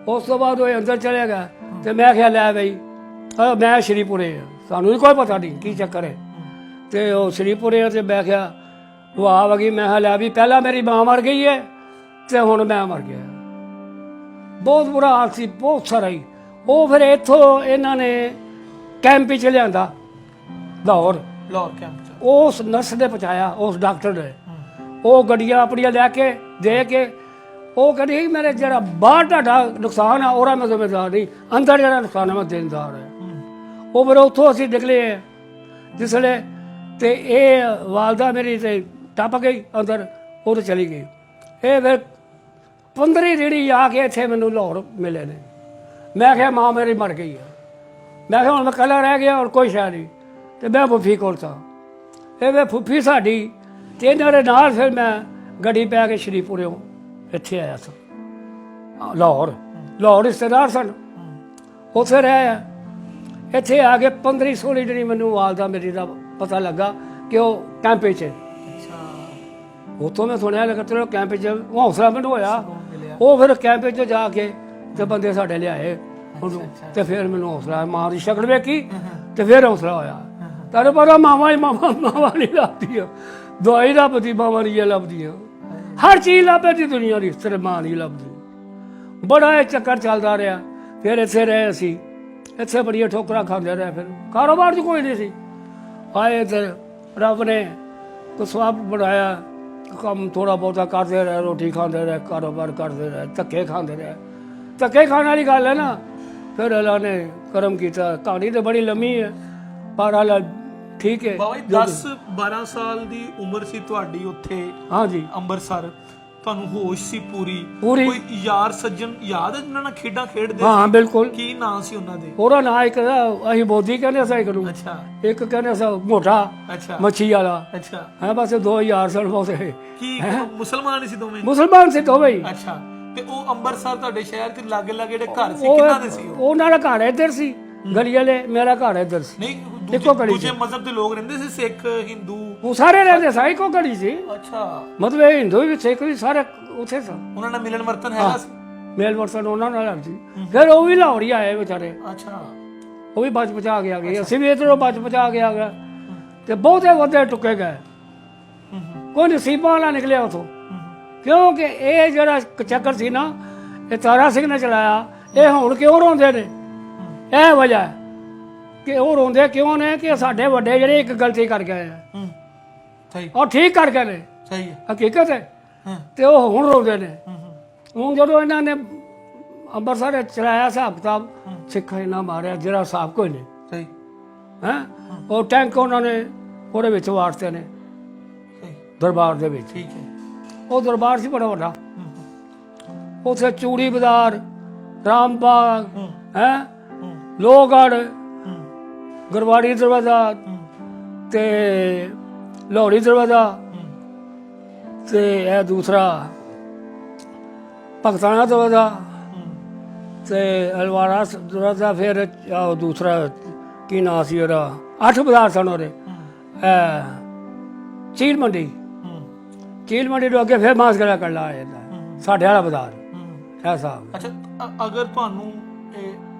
ਉਸ ਤੋਂ ਬਾਅਦ ਉਹ ਅੰਦਰ ਚਲੇ ਗਿਆ ਤੇ ਮੈਂ ਕਿਹਾ ਲੈ ਬਈ ਮੈਂ ਸ਼ਰੀਪੁਰੇ ਆ, ਸਾਨੂੰ ਵੀ ਕੋਈ ਪਤਾ ਨਹੀਂ ਕੀ ਚੱਕਰ ਹੈ। ਤੇ ਉਹ ਸ਼ਰੀਪੁਰੇ ਤੇ ਮੈਂ ਕਿਹਾ ਉਹ ਆ ਵਗੀ। ਮੈਂ ਕਿਹਾ ਲੈ ਵੀ ਪਹਿਲਾਂ ਮੇਰੀ ਮਾਂ ਮਰ ਗਈ ਹੈ ਤੇ ਹੁਣ ਮੈਂ ਮਰ ਗਿਆ। ਬਹੁਤ ਬੁਰਾ ਹਾਲ ਸੀ, ਬਹੁਤ ਸਾਰਾ ਹੀ। ਉਹ ਫਿਰ ਇੱਥੋਂ ਇਹਨਾਂ ਨੇ ਕੈਂਪ ਵਿੱਚ ਲਿਆਂਦਾ ਲਾਹੌਰ ਕੈਂਪ ਚ। ਉਸ ਨਰਸ ਨੇ ਪਹੁੰਚਾਇਆ, ਉਸ ਡਾਕਟਰ ਨੇ। ਉਹ ਗੱਡੀਆਂ ਆਪਣੀਆਂ ਲੈ ਕੇ ਦੇ ਕੇ ਉਹ ਕਹਿੰਦੀ ਮੇਰੇ ਜਿਹੜਾ ਬਾਹਰ ਤੁਹਾਡਾ ਨੁਕਸਾਨ ਆ ਉਹਦਾ ਮੈਂ ਜ਼ਿੰਮੇਦਾਰ ਨਹੀਂ, ਅੰਦਰ ਜਿਹੜਾ ਨੁਕਸਾਨ ਹੈ ਮੈਂ ਦੇਣਦਾਰ ਹੈ। ਉਹ ਫਿਰ ਉੱਥੋਂ ਅਸੀਂ ਨਿਕਲੇ ਜਿਸ ਵੇਲੇ ਤੇ ਇਹ ਵਾਲਦਾ ਮੇਰੀ ਤੇ ਟੱਪ ਗਈ ਅੰਦਰ, ਉਹ ਤਾਂ ਚਲੀ ਗਈ। ਇਹ ਫਿਰ 15 ਜਿਹੜੀ ਆ ਕੇ ਇੱਥੇ ਮੈਨੂੰ ਲਾਹੌਰ ਮਿਲੇ ਨੇ। ਮੈਂ ਕਿਹਾ ਮਾਂ ਮੇਰੀ ਮਰ ਗਈ ਆ। ਮੈਂ ਕਿਹਾ ਹੁਣ ਮੈਂ ਇਕੱਲਾ ਰਹਿ ਗਿਆ, ਹੋਰ ਕੋਈ ਸ਼ਾਇਦ ਨਹੀਂ। ਤੇ ਮੈਂ ਫੁੱਫੀ ਕੋਲ ਸਾਂ। ਇਹ ਵੇ ਫੁੱਫੀ ਸਾਡੀ ਤੇ ਇਹਨਾਂ ਦੇ ਨਾਲ ਫਿਰ ਮੈਂ ਗੱਡੀ ਪੈ ਕੇ ਸ਼ਰੀਫਪੁਰਿਓਂ ਇੱਥੇ ਆਇਆ ਸਾਂ ਲਾਹੌਰ। ਰਿਸ਼ਤੇਦਾਰ ਸਨ, ਉੱਥੇ ਰਹਿ ਆ। ਇੱਥੇ ਆ ਕੇ 15-16 ਦਿਨ ਮੈਨੂੰ ਵਾਲਦਾ ਮੇਰੀ ਦਾ ਪਤਾ ਲੱਗਾ ਕਿ ਉਹ ਕੈਂਪ 'ਚ। ਉੱਥੋਂ ਮੈਂ ਸੁਣਿਆ ਲੱਗਾ ਚਲੋ ਕੈਂਪ 'ਚ ਹੌਸਲਾ ਮੈਨੂੰ ਹੋਇਆ। ਉਹ ਫਿਰ ਕੈਂਪ 'ਚ ਜਾ ਕੇ ਤੇ ਬੰਦੇ ਸਾਡੇ ਲਿਆਏ ਉਹਨੂੰ ਤੇ ਫਿਰ ਮੈਨੂੰ ਹੌਸਲਾ ਮਾਂ ਦੀ ਸ਼ਕਲ ਵੇਖੀ ਤੇ ਫਿਰ ਹੌਸਲਾ ਹੋਇਆ। ਤੈਨੂੰ ਪਤਾ ਮਾਵਾਂ ਹੀ ਮਾਵਾਂ ਨਹੀਂ ਲੱਭਦੀਆਂ, ਦਵਾਈ ਲੱਭਦੀ ਮਾਵਾਂ ਨਹੀਂ ਲੱਭਦੀਆਂ, ਹਰ ਚੀਜ਼ ਲੱਭਦੀ ਦੁਨੀਆ ਦੀ, ਸਿਰਫ ਮਾਂ ਨਹੀਂ ਲੱਭਦੀ। ਬੜਾ ਇਹ ਚੱਕਰ ਚੱਲਦਾ ਰਿਹਾ। ਫਿਰ ਇੱਥੇ ਰਹੇ ਅਸੀਂ, ਇੱਥੇ ਬੜੀਆਂ ਠੋਕਰਾਂ ਖਾਂਦੇ ਰਹੇ। ਫਿਰ ਕਾਰੋਬਾਰ 'ਚ ਕੋਈ ਨਹੀਂ ਸੀ। ਆਏ ਤੇ ਰੱਬ ਨੇ ਕੁਸਵਾਬ ਬਣਾਇਆ, ਕੰਮ ਥੋੜ੍ਹਾ ਬਹੁਤਾ ਕਰਦੇ ਰਹੇ, ਰੋਟੀ ਖਾਂਦੇ ਰਹੇ, ਕਾਰੋਬਾਰ ਕਰਦੇ ਰਹੇ, ਧੱਕੇ ਖਾਂਦੇ ਰਹੇ। ਧੱਕੇ ਖਾਣ ਵਾਲੀ ਗੱਲ ਹੈ ਨਾ। ਫਿਰ ਅੱਲਾ ਨੇ ਕਰਮ ਕੀਤਾ। ਕਹਾਣੀ ਤਾਂ ਬੜੀ ਲੰਮੀ ਹੈ ਪਰ ਅੱਲਾ ਠੀਕ ਹੈ। ਬਾਬਾ ਜੀ 10-12 ਸਾਲ ਦੀ ਉਮਰ ਸੀ ਤੁਹਾਡੀ ਉੱਥੇ? ਹਾਂਜੀ, ਅੰਮ੍ਰਿਤਸਰ। ਤੁਹਾਨੂੰ ਹੋਸ਼ ਸੀ ਪੂਰੀ? ਪੂਰੀ। ਕੋਈ ਯਾਰ ਸੱਜਣ ਯਾਦ ਹੈ ਜਿਨ੍ਹਾਂ ਨਾਲ ਖੇਡਾਂ ਖੇਡਦੇ? ਹਾਂ ਬਿਲਕੁਲ। ਕੀ ਨਾਂ ਸੀ ਉਹਨਾਂ ਦੇ? ਉਹਦਾ ਨਾਂ ਇੱਕ ਅਸੀਂ ਬੋਦੀ ਕਹਿੰਦੇ ਸਾਂ ਇੱਕ ਨੂੰ, ਅੱਛਾ ਇੱਕ ਕਹਿੰਦੇ ਸਾਂ ਮੋਟਾ ਅੱਛਾ ਮੱਛੀ ਵਾਲਾ। ਅੱਛਾ ਹੈ ਬਸ 2000 ਸਾਲ ਬਹੁਤੇ ਕੀ ਮੁਸਲਮਾਨ ਹੀ ਸੀ ਦੋਵੇਂ? ਮੁਸਲਮਾਨ ਸੀ ਦੋਵੇਂ ਹੀ। ਅੱਛਾ। ਤੇ ਉਹ ਅੰਮ੍ਰਿਤਸਰ ਤੁਹਾਡੇ ਸ਼ਹਿਰ ਦੇ ਲਾਗੇ ਲਾਗੇ ਜਿਹੜੇ ਘਰ ਸੀ ਕਿਹਨਾਂ ਦੇ ਸੀ? ਉਹਨਾਂ ਦਾ ਘਰ ਇੱਧਰ ਸੀ ਗਲੀ ਵਾਲੇ, ਮੇਰਾ ਘਰ ਇੱਧਰ ਸੀ। ਨਹੀਂ, ਇੱਕੋ ਗਲੀ ਦੂਜੇ ਮਜ਼ਹਬ ਦੇ ਲੋਕ ਰਹਿੰਦੇ ਸੀ, ਸਿੱਖ ਹਿੰਦੂ? ਉਹ ਸਾਰੇ ਰਹਿੰਦੇ ਸੀ, ਇੱਕੋ ਗਲੀ ਸੀ। ਅੱਛਾ। ਮਤਲਬ ਇਹ ਹਿੰਦੂ ਵੀ ਸਿੱਖ ਵੀ ਸਾਰੇ ਉੱਥੇ ਸਨ। ਉਹਨਾਂ ਨਾਲ ਮਿਲਣ ਵਰਤਨ ਹੈਗਾ ਸੀ? ਮੇਲ ਵਰਤਨ ਉਹਨਾਂ ਨਾਲ ਸੀ। ਫਿਰ ਉਹ ਵੀ ਲਾਹੌਰ ਹੀ ਆਏ ਵਿਚਾਰੇ, ਅੱਛਾ। ਉਹ ਵੀ ਬਚ ਬਚਾ ਕੇ ਆ ਗਏ, ਅਸੀਂ ਵੀ ਇੱਧਰੋਂ ਬਚ ਬਚਾ ਕੇ ਆ ਗਏ। ਤੇ ਬਹੁਤੇ ਵੱਧੇ ਟੁੱਕੇ ਗਏ, ਕੋਈ ਨਸੀਬਾਂ ਵਾਲਾ ਨਿਕਲਿਆ ਉਥੋਂ। ਕਿਉਂਕਿ ਇਹ ਜਿਹੜਾ ਚੱਕਰ ਸੀ ਨਾ, ਇਹ ਤਾਰਾ ਸਿੰਘ ਨੇ ਚਲਾਇਆ। ਇਹ ਹੁਣ ਕਿਉਂ ਰੋਂਦੇ ਨੇ? ਇਹ ਵਜ੍ਹਾ ਹੈ ਕਿ ਉਹ ਰੋਂਦੇ ਕਿਉਂ ਨੇ ਕਿ ਸਾਡੇ ਵੱਡੇ ਜਿਹੜੇ ਇੱਕ ਗਲਤੀ ਕਰ ਗਏ ਆ, ਸਹੀ, ਉਹ ਠੀਕ ਕਰ ਗਏ ਨੇ, ਸਹੀ ਹੈ, ਹਕੀਕਤ ਹੈ। ਤੇ ਉਹ ਹੁਣ ਰੋਂਦੇ ਨੇ। ਹੁਣ ਜਦੋਂ ਇਹਨਾਂ ਨੇ ਅੰਮ੍ਰਿਤਸਰ ਚਲਾਇਆ ਹਿਸਾਬ ਕਿਤਾਬ, ਸਿੱਖਾਂ ਇਹਨਾਂ ਮਾਰਿਆ ਜਿਹੜਾ ਹਿਸਾਬ ਕੋਈ ਨਹੀਂ। ਸਹੀ ਹੈ ਉਹ ਟੈਂਕ ਉਹਨਾਂ ਨੇ ਉਹਦੇ ਵਿੱਚ ਵਾਰਤੇ ਨੇ, ਸਹੀ, ਦਰਬਾਰ ਦੇ ਵਿੱਚ। ਠੀਕ ਹੈ। ਉਹ ਦਰਬਾਰ ਸੀ ਬੜਾ ਵੱਡਾ, ਉੱਥੇ ਚੂੜੀ ਬਾਜ਼ਾਰ, ਰਾਮਬਾਗ, ਹੈ ਲੋਹਗੜ੍ਹ, ਗੁਰਵਾੜੀ ਦਰਵਾਜ਼ਾ ਤੇ ਲਾਹੌਰੀ ਦਰਵਾਜ਼ਾ ਤੇ ਇਹ ਦੂਸਰਾ ਭਗਤਾਨਾ ਦਰਵਾਜ਼ਾ ਤੇ ਅਲਵਾਰਾ ਦਰਵਾਜ਼ਾ। ਫਿਰ ਉਹ ਦੂਸਰਾ ਕੀ ਨਾਂ ਸੀ ਉਹਦਾ, 8 ਬਾਜ਼ਾਰ ਸਨ ਉਹਦੇ। ਚੀਲ ਮੰਡੀ, ਚੀਲ ਮੰਡੀ ਤੋਂ ਅੱਗੇ ਫਿਰ ਮਾਸਗਲਾ ਕੱਲਾ ਆ ਜਾਂਦਾ, ਸਾਡੇ ਵਾਲਾ ਬਾਜ਼ਾਰ। ਇਹ ਸਾਹਿਬ ਅੱਛਾ, ਅਗਰ ਤੁਹਾਨੂੰ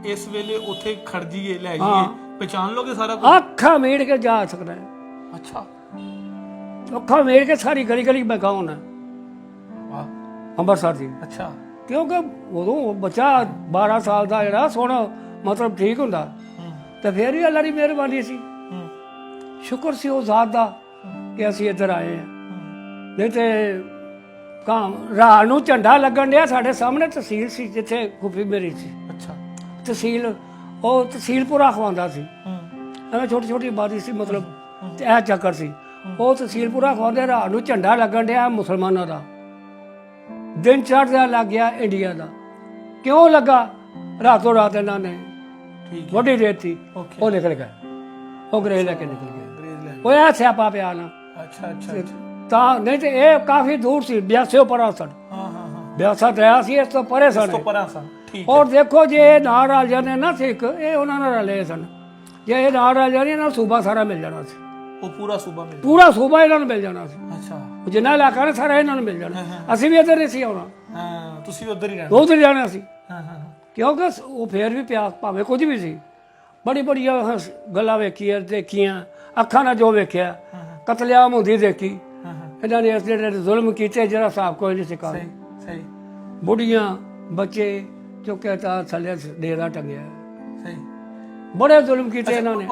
ਇਸ ਵੇਲੇ ਉੱਥੇ ਖੜ ਜੀਏ, ਲੈ ਜਾਈਏ, ਪਛਾਣ ਲੋਗੇ ਸਾਰਾ ਕੁਝ? ਅੱਖਾਂ ਮੀਟ ਕੇ ਜਾ ਸਕਦਾ ਹੈ। ਅੱਛਾ। ਅੱਖਾਂ ਮੀਟ ਕੇ ਸਾਰੀ ਗਲੀ ਗਲੀ ਮੈਂ ਕਹੂੰ ਨਾ ਵਾਹ। ਅੰਮ੍ਰਿਤਸਰ ਦੀ। ਅੱਛਾ। ਕਿਉਂਕਿ ਉਦੋਂ ਬੱਚਾ 12 ਸਾਲ ਦਾ ਜਿਹੜਾ ਸੋਹਣਾ ਮਤਲਬ ਠੀਕ ਹੁੰਦਾ, ਤੇ ਫਿਰ ਵੀ ਅੱਲਾ ਦੀ ਮਿਹਰਬਾਨੀ ਸੀ, ਸ਼ੁਕਰ ਸੀ ਉਹ ਜ਼ਾਤ ਦਾ ਕਿ ਅਸੀਂ ਇੱਧਰ ਆਏ ਹਾਂ। ਨਹੀਂ ਤੇ ਰਾਤ ਨੂੰ ਝੰਡਾ ਲੱਗਣ ਡਿਆ ਸਾਡੇ ਸਾਹਮਣੇ ਤਹਿਸੀਲ ਸੀ ਜਿੱਥੇ ਖੁਫੀ ਮੇਰੀ ਸੀ। ਅੱਛਾ। ਤਹਿਸੀਲ, ਉਹ ਤਹਿਸੀਲਪੁਰਾ ਖਵਾਉਂਦਾ ਸੀ, ਐਵੇਂ ਛੋਟੀ ਛੋਟੀ ਬਾਦੀ ਸੀ ਮਤਲਬ। ਤੇ ਇਹ ਚੱਕਰ ਸੀ, ਉਹ ਤਹਿਸੀਲਪੁਰਾ ਖਵਾਉਂਦੇ, ਰਾਤ ਨੂੰ ਝੰਡਾ ਲੱਗਣ ਡਿਆ ਮੁਸਲਮਾਨਾਂ ਦਾ, ਦਿਨ ਚੜ੍ਹਦਾ ਲੱਗ ਗਿਆ ਇੰਡੀਆ ਦਾ। ਕਿਉਂ ਲੱਗਾ? ਰਾਤੋਂ ਰਾਤ ਇਹਨਾਂ ਨੇ ਠੀਕ ਵੱਡੀ ਰੇਤੀ ਉਹ ਨਿਕਲ ਗਏ, ਉਹ ਗਰੇ ਲੈ ਕੇ ਨਿਕਲ ਗਏ। ਉਹ ਇਹ ਸਿਆਪਾ ਪਿਆ ਨਾ। ਅੱਛਾ ਅੱਛਾ। ਤਾਂ ਨਹੀਂ ਤੇ ਇਹ ਕਾਫੀ ਦੂਰ ਸੀ, 82 ਪਰਾਂ ਸਨ। ਹਾਂ ਹਾਂ ਹਾਂ। 82 ਦਰਿਆ ਸੀ, ਇਸ ਤੋਂ ਪਰੇ ਸਨ। ਤੋਂ ਪਰਾਂ ਸਨ। ਠੀਕ। ਔਰ ਦੇਖੋ ਜੇ ਇਹ ਨਾਲ ਰਲ ਜਾਂਦੇ ਨਾ ਸਿੱਖ, ਇਹ ਉਹਨਾਂ ਨਾਲ ਰਲੇ ਸਨ। ਜੇ ਇਹ ਨਾਲ ਰਲ ਜਾਂਦੇ ਨਾ, ਸੂਬਾ ਸਾਰਾ ਮਿਲ ਜਾਣਾ ਸੀ। ਉਹ ਪੂਰਾ ਸੂਬਾ ਮਿਲ, ਪੂਰਾ ਸੂਬਾ ਇਹਨਾਂ ਨੂੰ ਮਿਲ ਜਾਣਾ ਸੀ। ਅੱਛਾ। ਜਿੰਨਾ ਇਲਾਕਾ ਨੇ ਸਾਰਾ ਇਹਨਾਂ ਨੂੰ ਮਿਲ ਜਾਣਾ। ਅਸੀਂ ਵੀ ਇੱਧਰ ਨਹੀਂ ਸੀ ਆਉਣਾ, ਹਾਂ, ਤੁਸੀਂ ਉੱਧਰ ਹੀ ਰਹਿਣਾ। ਉੱਧਰ ਜਾਣਾ ਸੀ। ਹਾਂ ਹਾਂ। ਕਿਉਂਕਿ ਉਹ ਫੇਰ ਵੀ ਪਿਆਸ ਭਾਵੇਂ ਕੁਝ ਵੀ ਸੀ। ਬੜੀ ਬੜੀਆਂ ਗੱਲਾਂ ਵੇਖੀਆਂ, ਦੇਖੀਆਂ ਅੱਖਾਂ ਨਾਲ, ਜੋ ਵੇਖਿਆ ਕਤਲੇਆਮ ਹੁੰਦੀ ਦੇਖੀ। ਇਹਨਾਂ ਨੇ ਇਸ ਜਿਹੜੇ ਜ਼ੁਲਮ ਕੀਤੇ, ਜਿਹੜਾ ਹਿਸਾਬ ਕੋਈ ਨਹੀਂ ਸਿਖਾ। ਸਹੀ ਸਹੀ। ਬੁੱਢੀਆਂ ਬੱਚੇ ਚੁੱਕੇ ਤਾਂ ਥੱਲੇ ਡੇਰਾ ਟੰਗਿਆ। ਸਹੀ। ਬੜੇ ਜ਼ੁਲਮ ਕੀਤੇ ਇਹਨਾਂ ਨੇ।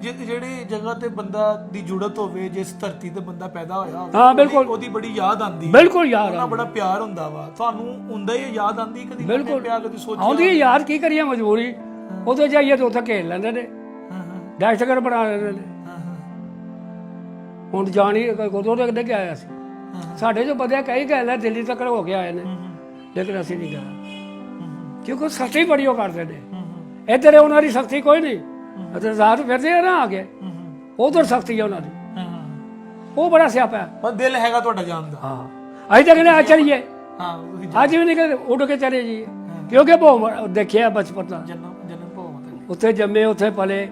ਜਿੱਥੇ ਜਿਹੜੀ ਜਗ੍ਹਾ ਤੇ ਬੰਦਾ ਦੀ ਜੁੜਤ ਹੋਵੇ, ਜਿਸ ਧਰਤੀ ਤੇ ਬੰਦਾ ਪੈਦਾ ਹੋਇਆ ਹੋਵੇ, ਹਾਂ ਬਿਲਕੁਲ, ਉਹਦੀ ਬੜੀ ਯਾਦ ਆਉਂਦੀ। ਬਿਲਕੁਲ ਯਾਦ ਉਹਨਾਂ ਬੜਾ ਪਿਆਰ ਹੁੰਦਾ ਵਾ। ਤੁਹਾਨੂੰ ਹੁੰਦਾ ਹੀ ਯਾਦ ਆਉਂਦੀ? ਕਦੀ ਬਿਲਕੁਲ ਪਿਆ, ਕਦੀ ਸੋਚਿਆ? ਆਉਂਦੀ ਯਾਰ, ਕੀ ਕਰੀਏ ਮਜਬੂਰੀ। ਉਦੋਂ ਜਾਈਏ ਤਾਂ ਉੱਥੇ ਘੇਰ ਲੈਂਦੇ ਨੇ, ਦਹਿਸ਼ਤਗਰਦ ਬਣਾ ਲੈਂਦੇ ਨੇ। ਹੁਣ ਜਾਣੀ ਉਦੋਂ ਦੇ ਅੱਗੇ ਆਇਆ ਸੀ, ਸਾਡੇ ਜੋ ਬੰਦੇ ਕਈ ਗਏ ਨੇ ਦਿੱਲੀ ਤੱਕ ਹੋ ਕੇ ਆਏ ਨੇ, ਲੇਕਿਨ ਅਸੀਂ ਨਹੀਂ ਗਏ ਕਿਉਂਕਿ ਸਖਤੀ ਬੜੀ ਉਹ ਕਰਦੇ ਨੇ। ਇੱਧਰ ਉਹਨਾਂ ਦੀ ਸਖਤੀ ਕੋਈ ਨਹੀਂ, ਇੱਧਰ ਰਾਤ ਫਿਰਦੇ ਆ ਨਾ ਆ ਕੇ, ਉਧਰ ਸਖਤੀ ਹੈ ਉਹਨਾਂ ਦੀ। ਉਹ ਬੜਾ ਸਿਆਪਾ ਹੈ। ਪਰ ਦਿਲ ਹੈਗਾ ਤੁਹਾਡਾ ਜਾਣ ਦਾ? ਹਾਂ, ਅਸੀਂ ਤਾਂ ਕਹਿੰਦੇ ਆ ਚਲੀਏ, ਹਾਂ, ਅੱਜ ਵੀ ਨਹੀਂ ਕਹਿੰਦੇ ਉੱਡ ਕੇ ਚਲੇ ਜਾਈਏ। ਕਿਉਂਕਿ ਭੋਗ ਦੇਖਿਆ ਬਚਪਨ ਦਾ, ਜਨਮ ਭੋਗ, ਉੱਥੇ ਜੰਮੇ, ਉੱਥੇ ਪਲੇ,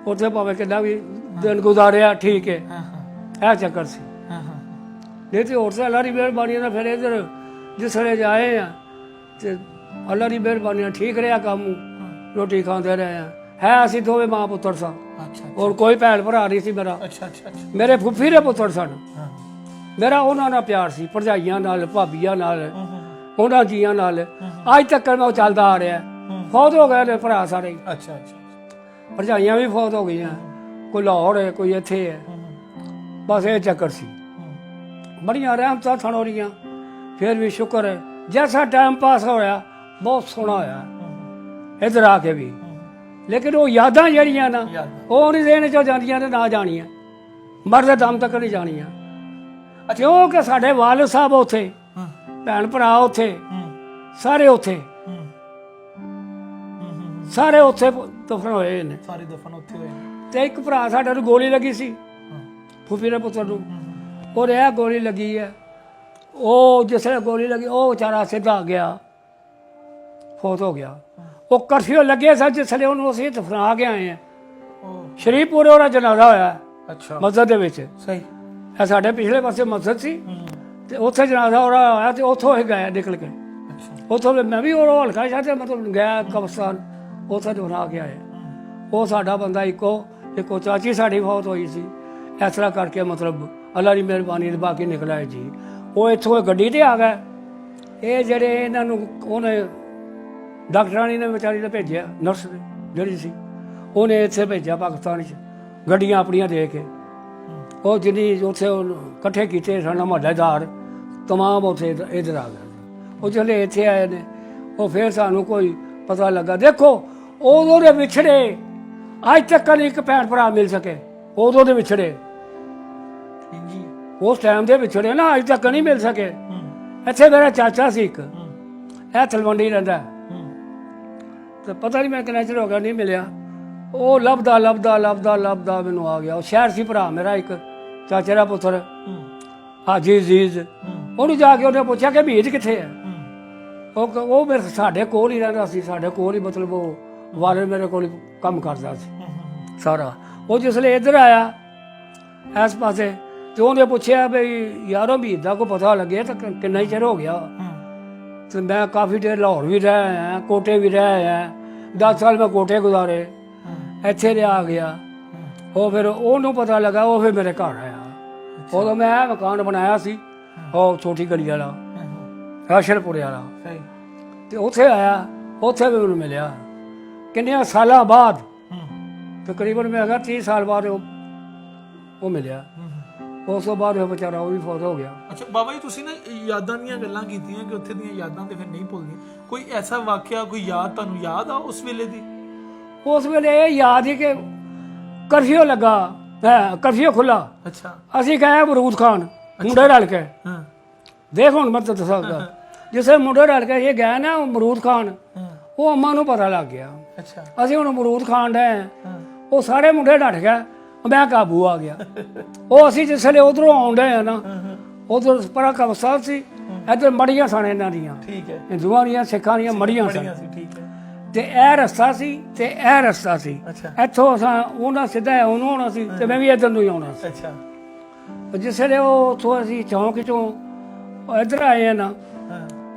ਉੱਥੇ ਭਾਵੇਂ ਕਿੰਨਾ ਵੀ ਦਿਨ ਗੁਜ਼ਾਰਿਆ, ਠੀਕ ਹੈ। ਇਹ ਚੱਕਰ ਸੀ। ਨਹੀਂ ਤੇ ਹੋਰ ਤਾਂ ਅੱਲਾ ਦੀ ਮਿਹਰਬਾਨੀ ਨਾਲ ਫਿਰ ਇੱਧਰ ਜਿਸ ਵੇਲੇ ਆਏ ਆ ਤੇ ਅੱਲਾ ਦੀ ਮਿਹਰਬਾਨੀ ਨਾਲ ਠੀਕ ਰਿਹਾ ਕੰਮ, ਰੋਟੀ ਖਾਂਦੇ ਰਹੇ ਆ। ਹੈ ਅਸੀਂ ਦੋਵੇਂ ਮਾਂ ਪੁੱਤਰ ਸਾਂ, ਅੱਛਾ ਹੋਰ ਕੋਈ ਭੈਣ ਭਰਾ ਨਹੀਂ ਸੀ ਮੇਰਾ। ਅੱਛਾ ਅੱਛਾ ਅੱਛਾ ਮੇਰੇ ਫੁੱਫੀ ਦੇ ਪੁੱਤਰ ਸਨ। ਹਾਂ ਮੇਰਾ ਉਹਨਾਂ ਨਾਲ ਪਿਆਰ ਸੀ, ਭਰਜਾਈਆਂ ਨਾਲ, ਭਾਬੀਆਂ ਨਾਲ, ਉਹਨਾਂ ਜੀਆਂ ਨਾਲ। ਅੱਜ ਤੱਕ ਮੈਂ ਉਹ ਚੱਲਦਾ ਆ ਰਿਹਾ। ਫੌਤ ਹੋ ਗਏ ਨੇ ਭਰਾ ਸਾਰੇ ਹੀ। ਅੱਛਾ ਅੱਛਾ ਭਰਜਾਈਆਂ ਵੀ ਫੌਤ ਹੋ ਗਈਆਂ, ਕੋਈ ਲਾਹੌਰ ਹੈ, ਕੋਈ ਇੱਥੇ ਹੈ। ਬਸ ਇਹ ਚੱਕਰ ਸੀ। ਬੜੀਆਂ ਰਹਿਮਤਾਂ ਸਨ ਉਹਦੀਆਂ, ਫਿਰ ਵੀ ਸ਼ੁਕਰ ਹੈ ਜੈਸਾ ਟਾਈਮ ਪਾਸ ਹੋਇਆ ਬਹੁਤ ਸੋਹਣਾ ਹੋਇਆ ਇੱਧਰ ਆ ਕੇ ਵੀ। ਲੇਕਿਨ ਉਹ ਯਾਦਾਂ ਜਿਹੜੀਆਂ ਨਾ ਉਹ ਨਹੀਂ ਦੇਣ ਚੋਂ ਜਾਂਦੀਆਂ ਤੇ ਨਾ ਜਾਣੀਆਂ, ਮਰਦੇ ਦਮ ਤੱਕ ਨਹੀਂ ਜਾਣੀਆਂ। ਕਿਉਂਕਿ ਸਾਡੇ ਵਾਲਿਦ ਸਾਹਿਬ ਉੱਥੇ, ਭੈਣ ਭਰਾ ਉੱਥੇ, ਸਾਰੇ ਉੱਥੇ, ਸਾਰੇ ਉੱਥੇ ਦਫਨ ਹੋਏ ਨੇ। ਸਾਰੇ ਦਫਨ ਉੱਥੇ ਹੋਏ। ਤੇ ਇੱਕ ਭਰਾ ਸਾਡਾ ਨੂੰ ਗੋਲੀ ਲੱਗੀ ਸੀ, ਫੁੱਫੀ ਦੇ ਪੁੱਤਰ ਨੂੰ। ਔਰ ਇਹ ਗੋਲੀ ਲੱਗੀ ਹੈ, ਉਹ ਜਿਸ ਵੇਲੇ ਗੋਲੀ ਲੱਗੀ ਉਹ ਵਿਚਾਰਾ ਸਿੱਧਾ ਗਿਆ, ਫੌਤ ਹੋ ਗਿਆ। ਉਹ ਕਰਫਿਊ ਲੱਗੇ ਸਨ ਜਿਸ ਵੇਲੇ ਉਹਨੂੰ ਅਸੀਂ ਦਫਨਾ ਕੇ ਆਏ ਹਾਂ। ਸ਼ਰੀਫਪੁਰੇ ਉਹਦਾ ਜਨਾਜ਼ਾ ਹੋਇਆ ਅੱਛਾ ਮਸਜਿਦ ਦੇ ਵਿੱਚ। ਸਹੀ। ਇਹ ਸਾਡੇ ਪਿਛਲੇ ਪਾਸੇ ਮਸਜਿਦ ਸੀ ਤੇ ਉੱਥੇ ਜਨਾਜ਼ਾ ਉਹਦਾ ਹੋਇਆ ਤੇ ਉੱਥੋਂ ਹੀ ਗਿਆ ਨਿਕਲ ਕੇ। ਉੱਥੋਂ ਮੈਂ ਵੀ ਉਹ ਹਲਕਾ ਛੱਡ ਮਤਲਬ ਗਿਆ ਕਬਰਸਤਾਨ, ਉੱਥੇ ਦਫਨਾ ਕੇ ਆਏ। ਉਹ ਸਾਡਾ ਬੰਦਾ ਇੱਕੋ ਚਾਚੀ ਸਾਡੀ ਫੌਤ ਹੋਈ ਸੀ। ਇਸ ਤਰ੍ਹਾਂ ਕਰਕੇ ਮਤਲਬ ਅੱਲਾ ਦੀ ਮਿਹਰਬਾਨੀ ਨਾਲ ਬਾਕੀ ਨਿਕਲਿਆ ਜੀ। ਉਹ ਇੱਥੋਂ ਗੱਡੀ ਤੇ ਆ ਗਏ। ਇਹ ਜਿਹੜੇ ਇਹਨਾਂ ਨੂੰ ਉਹਨੇ ਡਾਕਟਰਾਨੀ ਨੇ ਵਿਚਾਰੀ ਨੇ ਭੇਜਿਆ, ਨਰਸ ਜਿਹੜੀ ਸੀ ਉਹਨੇ ਇੱਥੇ ਭੇਜਿਆ ਪਾਕਿਸਤਾਨ 'ਚ ਗੱਡੀਆਂ ਆਪਣੀਆਂ ਦੇ ਕੇ। ਉਹ ਜਿੰਨੀ ਉੱਥੇ ਇਕੱਠੇ ਕੀਤੇ ਸਨ ਮਹੱਲੇਦਾਰ ਤਮਾਮ ਉੱਥੇ ਇੱਧਰ ਆ ਗਏ। ਉਹ ਜਿਹੜੇ ਇੱਥੇ ਆਏ ਨੇ ਉਹ ਫਿਰ ਸਾਨੂੰ ਕੋਈ ਪਤਾ ਲੱਗਾ। ਦੇਖੋ ਉਦੋਂ ਦੇ ਵਿਛੜੇ ਅੱਜ ਤੱਕ ਨਹੀਂ ਇੱਕ ਭੈਣ ਭਰਾ ਮਿਲ ਸਕੇ। ਉਦੋਂ ਦੇ ਵਿਛੜੇ ਉਸ ਟਾਈਮ ਦੇ ਵਿਛੜੇ ਨਾ ਅੱਜ ਤੱਕ ਨਹੀਂ ਮਿਲ ਸਕੇ। ਇੱਥੇ ਮੇਰਾ ਚਾਚਾ ਸੀ ਇੱਕ, ਇਹ ਤਲਵੰਡੀ ਰਹਿੰਦਾ, ਤੇ ਪਤਾ ਨਹੀਂ ਮੈਂ ਕਿੰਨਾ ਚਿਰ ਹੋ ਗਿਆ ਨਹੀਂ ਮਿਲਿਆ। ਉਹ ਲੱਭਦਾ ਲੱਭਦਾ ਲੱਭਦਾ ਲੱਭਦਾ ਮੈਨੂੰ ਆ ਗਿਆ। ਉਹ ਸ਼ਹਿਰ ਸੀ ਭਰਾ ਮੇਰਾ ਇੱਕ, ਚਾਚੇ ਦਾ ਪੁੱਤਰ ਹਾਜੀ ਅਜ਼ੀਜ਼। ਉਹਨੂੰ ਜਾ ਕੇ ਉਹਨੇ ਪੁੱਛਿਆ ਕਿ ਮੀਤ ਕਿੱਥੇ ਹੈ। ਉਹ ਮੇਰੇ ਸਾਡੇ ਕੋਲ ਹੀ ਰਹਿੰਦਾ ਸੀ, ਸਾਡੇ ਕੋਲ ਹੀ ਮਤਲਬ ਉਹ ਵਾਲੇ ਮੇਰੇ ਕੋਲ ਕੰਮ ਕਰਦਾ ਸੀ ਸਾਰਾ। ਉਹ ਜਿਸਲੇ ਇੱਧਰ ਆਇਆ ਇਸ ਪਾਸੇ ਤੇ ਉਹਨੇ ਪੁੱਛਿਆ ਵੀ ਯਾਰੋ ਮੀਤ ਦਾ ਕੋਈ ਪਤਾ ਲੱਗੇ ਤਾਂ ਕਿੰਨਾ ਹੀ ਚਿਰ ਹੋ ਗਿਆ। ਤੇ ਮੈਂ ਕਾਫੀ ਦੇਰ ਲਾਹੌਰ ਵੀ ਰਹਿ ਆਇਆ, ਕੋਟੇ ਵੀ ਰਹਿ ਆਇਆ, 10 ਸਾਲ ਮੈਂ ਕੋਟੇ ਗੁਜ਼ਾਰੇ, ਇੱਥੇ ਦੇ ਆ ਗਿਆ। ਉਹ ਫਿਰ ਉਹਨੂੰ ਪਤਾ ਲੱਗਾ, ਉਹ ਫਿਰ ਮੇਰੇ ਘਰ ਆਇਆ। ਉਦੋਂ ਮੈਂ ਮਕਾਨ ਬਣਾਇਆ ਸੀ ਉਹ ਛੋਟੀ ਗਲੀ ਵਾਲਾ, ਰਾਸ਼ਨਪੁਰੇ ਵਾਲਾ, ਤੇ ਉੱਥੇ ਆਇਆ। ਉੱਥੇ ਵੀ ਮੈਨੂੰ ਮਿਲਿਆ ਕਿੰਨੇ ਸਾਲਾਂ ਬਾਅਦ, ਤਕਰੀਬਨ ਮੈਂ ਹੈਗਾ 30 ਸਾਲ ਬਾਅਦ ਉਹ ਮਿਲਿਆ। ਉਸ ਤੋਂ ਬਾਅਦ ਉਹ ਵਿਚਾਰਾ ਉਹ ਵੀ ਫੌਤ ਹੋ ਗਿਆ। ਅੱਛਾ ਬਾਬਾ ਜੀ, ਤੁਸੀਂ ਨਾ ਯਾਦਾਂ ਦੀਆਂ ਗੱਲਾਂ ਕੀਤੀਆਂ ਕਿ ਉੱਥੇ ਦੀਆਂ ਯਾਦਾਂ ਤੇ ਫਿਰ ਨਹੀਂ ਭੁੱਲਦੀਆਂ। ਕੋਈ ਐਸਾ ਵਾਕਿਆ, ਕੋਈ ਯਾਦ ਤੁਹਾਨੂੰ ਯਾਦ ਆ ਉਸ ਵੇਲੇ ਦੀ? ਉਸ ਵੇਲੇ ਇਹ ਯਾਦ ਹੀ ਕਿ ਕਰਫਿਊ ਲੱਗਾ, ਕਰਫਿਊ ਖੁੱਲਾ। ਅੱਛਾ। ਅਸੀਂ ਗਏ ਅਮਰੂਦ ਖਾਨ ਮੁੰਡੇ ਰਲ ਕੇ। ਦੇਖ ਹੁਣ ਮੈਂ ਤਾਂ ਦੱਸਾਂਗਾ, ਜਿਸੇ ਮੁੰਡੇ ਰਲ ਕੇ ਇਹ ਗਏ ਨਾ ਅਮਰੂਦ ਖਾਨ, ਉਹ ਅੰਮਾ ਨੂੰ ਪਤਾ ਲੱਗ ਗਿਆ। ਅੱਛਾ। ਅਸੀਂ ਹੁਣ ਅਮਰੂਦ ਖਾਣ ਡਏ, ਉਹ ਸਾਰੇ ਮੁੰਡੇ ਡਟ ਗਏ, ਮੈਂ ਕਾਬੂ ਆ ਗਿਆ। ਉਹ ਅਸੀਂ ਜਿਸ ਵੇਲੇ ਉਧਰੋਂ ਆਉਣ ਡਏ ਆ ਨਾ, ਉਧਰ ਪਰਾ ਕਬਰਸਤਾਨ ਸੀ, ਇੱਧਰ ਮੜੀਆਂ ਸਨ ਇਹਨਾਂ ਦੀਆਂ, ਠੀਕ ਹੈ, ਹਿੰਦੂਆਂ ਦੀਆਂ ਸਿੱਖਾਂ ਦੀਆਂ ਮੜੀਆਂ ਸਨ। ਠੀਕ ਹੈ। ਤੇ ਇਹ ਰਸਤਾ ਸੀ ਤੇ ਇਹ ਰਸਤਾ ਸੀ। ਅੱਛਾ। ਇੱਥੋਂ ਅਸਾਂ ਉਹਨਾਂ ਸਿੱਧਾ ਉਹਨੂੰ ਆਉਣਾ ਸੀ ਤੇ ਮੈਂ ਵੀ ਇੱਧਰ ਨੂੰ ਹੀ ਆਉਣਾ ਸੀ। ਅੱਛਾ। ਜਿਸ ਵੇਲੇ ਉਹ ਉੱਥੋਂ ਅਸੀਂ ਚੌਂਕ ਚੋਂ ਇੱਧਰ ਆਏ ਆ ਨਾ,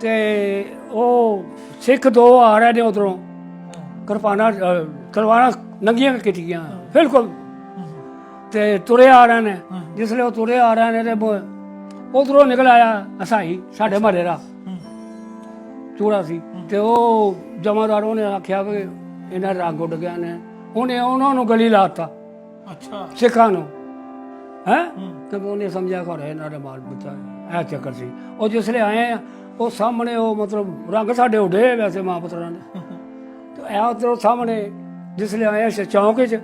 ਤੇ ਉਹ ਸਿੱਖ ਦੋ ਆ ਰਹੇ ਨੇ ਉਧਰੋਂ, ਕਿਰਪਾਨਾਂ ਤਲਵਾਰਾਂ ਨੰਗੀਆਂ ਕੀਤੀਆਂ ਬਿਲਕੁਲ, ਤੇ ਤੁਰੇ ਆ ਰਹੇ ਨੇ। ਜਿਸ ਵੇਲੇ ਉਹ ਤੁਰੇ ਆ ਰਹੇ ਨੇ ਤੇ ਉਧਰੋਂ ਨਿਕਲ ਆਇਆ ਅਸਾਈ, ਸਾਡੇ ਮਹੱਲੇ ਦਾ ਚੂੜਾ ਸੀ। ਤੇ ਉਹ ਜਮਾਦਾਰ ਉਹਨੇ ਆਖਿਆ ਵੀ ਇਹਨਾਂ ਰੰਗ ਉੱਡ ਗਿਆ ਨੇ, ਉਹਨੇ ਉਹਨਾਂ ਨੂੰ ਗਲੀ ਲਾਤਾ। ਅੱਛਾ। ਸਿੱਖਾਂ ਨੂੰ ਹੈ ਤੇ ਉਹਨੇ ਸਮਝਿਆ ਘਰ ਇਹਨਾਂ ਦਾ ਮਾਲ ਬੱਚਾ, ਇਹ ਚੱਕਰ ਸੀ। ਉਹ ਜਿਸ ਵੇਲੇ ਆਏ ਆ, ਉਹ ਸਾਹਮਣੇ ਉਹ ਮਤਲਬ ਰੰਗ ਸਾਡੇ ਉੱਡੇ ਵੈਸੇ ਮਾਂ ਪੁੱਤਰਾਂ ਨੇ, ਤੇ ਇਹ ਉੱਧਰੋਂ ਸਾਹਮਣੇ ਜਿਸ ਵੇਲੇ ਆਏ ਚੌਂਕ 'ਚ,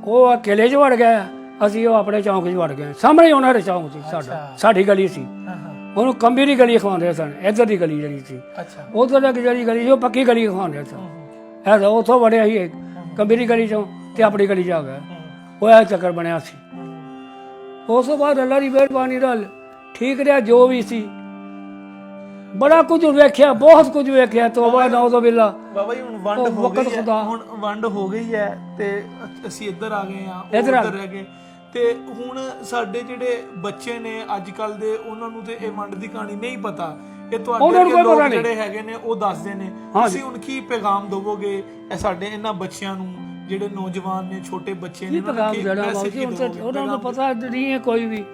ਉਹ ਕਿਲੇ 'ਚ ਵੜ ਗਿਆ, ਅਸੀਂ ਉਹ ਆਪਣੇ ਚੌਂਕ 'ਚ ਵੜ ਗਏ। ਸਾਹਮਣੇ ਉਹਨਾਂ ਦੇ ਚੌਂਕ ਸੀ ਸਾਡਾ, ਸਾਡੀ ਗਲੀ ਸੀ। ਉਹਨੂੰ ਕੰਬੀ ਦੀ ਗਲੀ ਖਵਾਉਂਦੇ ਸਨ, ਇੱਧਰ ਦੀ ਗਲੀ ਜਿਹੜੀ ਸੀ। ਉਧਰ ਦੀ ਜਿਹੜੀ ਗਲੀ ਸੀ ਉਹ ਪੱਕੀ ਗਲੀ ਖਵਾਉਂਦੇ ਸਨ। ਐਸਾ ਉੱਥੋਂ ਵੜਿਆ ਸੀ ਕੰਬੀ ਦੀ ਗਲੀ 'ਚੋਂ ਤੇ ਆਪਣੀ ਗਲੀ 'ਚ ਆ ਗਿਆ। ਉਹ ਇਹ ਚੱਕਰ ਬਣਿਆ ਸੀ। ਉਸ ਤੋਂ ਬਾਅਦ ਅੱਲਾ ਦੀ ਮਿਹਰਬਾਨੀ ਨਾਲ ਠੀਕ ਰਿਹਾ ਜੋ ਵੀ ਸੀ। ਬੜਾ ਕੁਝ ਵੇਖਿਆ, ਬਹੁਤ ਕੁਝ ਵੇਖਿਆ। ਤੋਬਾ ਨੌਜ਼ੋ ਬਿੱਲਾ। ਬਾਬਾ ਜੀ ਹੁਣ ਵੰਡ ਹੋ ਗਈ ਹੈ, ਹੁਣ ਵੰਡ ਹੋ ਗਈ ਹੈ ਤੇ ਅਸੀਂ ਇੱਧਰ ਆ ਗਏ ਆ, ਉੱਧਰ ਰਹਿ ਗਏ। ਤੇ ਹੁਣ ਸਾਡੇ ਜਿਹੜੇ ਬੱਚੇ ਨੇ ਅੱਜ ਕੱਲ ਦੇ, ਉਹਨਾਂ ਨੂੰ ਤੇ ਇਹ ਵੰਡ ਦੀ ਕਹਾਣੀ ਨਹੀਂ ਪਤਾ। ਇਹ ਤੁਹਾਡੇ ਉਹਨਾਂ ਨੂੰ ਵਰਗੇ ਕੋਈ ਪਤਾ ਲੋਕ ਨਹੀਂ। ਜਿਹੜੇ ਹੈਗੇ ਨੇ ਉਹ ਦੱਸਦੇ ਨੇ, ਤੁਸੀਂ ਹੁਣ ਕੀ ਪੈਗਾਮ ਦਵੋਗੇ ਇਹ ਸਾਡੇ ਇਹਨਾਂ ਬੱਚਿਆਂ ਨੂੰ ਜਿਹੜੇ ਨੌਜਵਾਨ ਨੇ, ਛੋਟੇ ਬੱਚੇ ਨੇ, ਕੀ ਉਹਨਾਂ ਪੈਗਾਮ ਨੂੰ ਦੇਣਾ message ਬਾਬੂ ਕੀ ਜੀ? ਹੁਣ ਤਾਂ ਦਿਓਗੇ? ਉਹਨਾਂ ਨੂੰ ਪਤਾ ਨਹੀਂ ਹੈ ਕੋਈ ਵੀ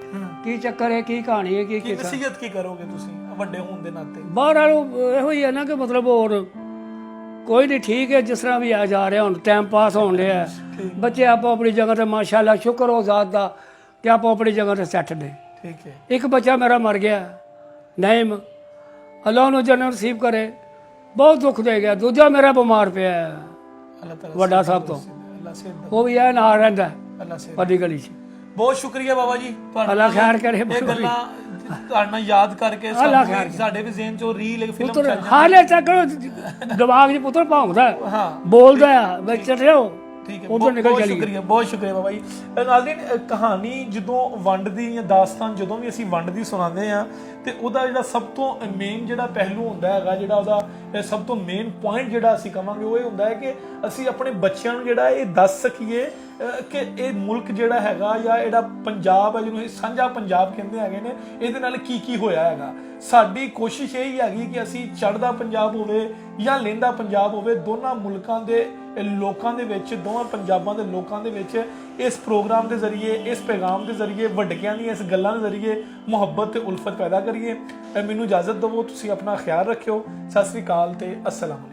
ਕੀ ਚੱਕਰ ਹੈ, ਕੀ ਕਹਾਣੀ ਹੈ, ਕੀ ਕੀ ਕਿਸਾ। ਨਸੀਹਤ ਕੀ ਕਰੋਗੇ ਤੁਸੀਂ ਵੱਡੇ ਹੋਣ ਦੇ ਨਾਤੇ? ਬਾਹਰ ਵਾਲੋਂ ਇਹੋ ਹੀ ਹੈ ਨਾ ਕਿ ਮਤਲਬ ਹੋਰ ਕੋਈ ਨਹੀਂ, ਠੀਕ ਹੈ ਜਿਸ ਤਰ੍ਹਾਂ ਵੀ ਆ ਜਾ ਰਿਹਾ, ਹੁਣ ਟਾਈਮ ਪਾਸ ਹੋਣ ਰਿਹਾ। ਬੱਚੇ ਆਪੋ ਆਪਣੀ ਜਗ੍ਹਾ ਤੇ ਮਾਸ਼ਾਅੱਲਾ, ਸ਼ੁਕਰ ਹੋ ਜ਼ਾਤ ਦਾ ਕਿ ਆਪੋ ਆਪਣੀ ਜਗ੍ਹਾ ਤੇ ਸੈੱਟ ਨੇ। ਠੀਕ ਹੈ। ਇੱਕ ਬੱਚਾ ਮੇਰਾ ਮਰ ਗਿਆ, ਨਈਮ, ਅੱਲਾਹ ਨੂੰ ਜੰਨਤ ਨਸੀਬ ਕਰੇ, ਬਹੁਤ ਦੁੱਖ ਦੇ ਗਿਆ। ਦੂਜਾ ਮੇਰਾ ਬਿਮਾਰ ਪਿਆ ਹੈ, ਅੱਲਾਹ ਤਾਲਾ ਵੱਡਾ ਸਾਹਿਬ ਤੋਂ, ਅੱਲਾਹ ਸਿਹਤ ਦੇ, ਉਹ ਵੀ ਇਹ ਨਾਲ ਰਹਿੰਦਾ ਅੱਲਾਹ ਸਿਹਤ। ਵੱਡੀ ਗਲੀ 'ਚ। ਬਹੁਤ ਸ਼ੁਕਰੀਆ ਬਾਬਾ ਜੀ, ਤੁਹਾਡਾ ਅੱਲਾਹ ਖੈਰ ਕਰੇ। ਇਹ ਗੱਲਾਂ ਤੁਹਾਡਾ ਯਾਦ ਕਰਕੇ ਅੱਲਾਹ ਸਾਨੂੰ ਖੈਰ ਸਾਡੇ ਵੀ ਜ਼ਿਹਨ ਚੋਂ ਰੀਲ ਫਿਲਮ ਪੁੱਤਰ ਚੱਲ ਜਾਂਦੀ। ਹਾਲੇ ਤੱਕ ਦਿਮਾਗ 'ਚ ਪੁੱਤਰ ਭੌਂਕਦਾ, ਹਾਂ ਬੋਲਦਾ ਆ ਵਿੱਚ ਰਹੋ, ਠੀਕ ਹੈ। ਉਧਰ ਨਿਕਲ ਬਹੁਤ ਚਲੀ। ਸ਼ੁਕਰੀਆ, ਬਹੁਤ ਸ਼ੁਕਰੀਆ ਬਾਬਾ ਜੀ। ਨਾਜ਼ਰੀਨ, ਕਹਾਣੀ ਜਦੋਂ ਵੰਡ ਦੀ ਜਾਂ ਦਾਸਤਾਨ ਜਦੋਂ ਵੀ ਅਸੀਂ ਵੰਡ ਦੀ ਸੁਣਾਉਂਦੇ ਆ ਤੇ ਉਹਦਾ ਜਿਹੜਾ ਸਭ ਤੋਂ ਮੇਨ ਜਿਹੜਾ ਪਹਿਲੂ ਹੁੰਦਾ ਹੈਗਾ, ਜਿਹੜਾ ਉਹਦਾ ਸਭ ਤੋਂ ਮੇਨ ਪੁਆਇੰਟ ਜਿਹੜਾ ਅਸੀਂ ਕਵਾਂਗੇ ਉਹ ਇਹ ਹੁੰਦਾ ਹੈ ਕਿ ਅਸੀਂ ਆਪਣੇ ਬੱਚਿਆਂ ਨੂੰ ਜਿਹੜਾ ਇਹ ਦੱਸ ਸਕੀਏ ਕਿ ਇਹ ਮੁਲਕ ਜਿਹੜਾ ਹੈਗਾ ਜਾਂ ਜਿਹੜਾ ਪੰਜਾਬ ਹੈ, ਜਿਹਨੂੰ ਅਸੀਂ ਸਾਂਝਾ ਪੰਜਾਬ ਕਹਿੰਦੇ ਹੈਗੇ ਨੇ, ਇਹਦੇ ਨਾਲ ਕੀ ਕੀ ਹੋਇਆ ਹੈਗਾ। ਸਾਡੀ ਕੋਸ਼ਿਸ਼ ਇਹ ਹੀ ਹੈਗੀ ਕਿ ਅਸੀਂ ਚੜ੍ਹਦਾ ਪੰਜਾਬ ਹੋਵੇ ਜਾਂ ਲਹਿੰਦਾ ਪੰਜਾਬ ਹੋਵੇ, ਦੋਨਾਂ ਮੁਲਕਾਂ ਦੇ ਲੋਕਾਂ ਦੇ ਵਿੱਚ, ਦੋਵਾਂ ਪੰਜਾਬਾਂ ਦੇ ਲੋਕਾਂ ਦੇ ਵਿੱਚ ਇਸ ਪ੍ਰੋਗਰਾਮ ਦੇ ਜ਼ਰੀਏ, ਇਸ ਪੈਗਾਮ ਦੇ ਜ਼ਰੀਏ, ਵੱਡਕਿਆਂ ਦੀਆਂ ਇਸ ਗੱਲਾਂ ਦੇ ਜ਼ਰੀਏ ਮੁਹੱਬਤ ਤੇ ਉਲਫਤ ਪੈਦਾ ਕਰੀਏ। ਮੈਨੂੰ ਇਜਾਜ਼ਤ ਦਿਓ, ਤੁਸੀਂ ਆਪਣਾ ਖਿਆਲ ਰੱਖਿਓ। ਸਤਿ ਸ੍ਰੀ ਅਕਾਲ ਤੇ अस्सलाम।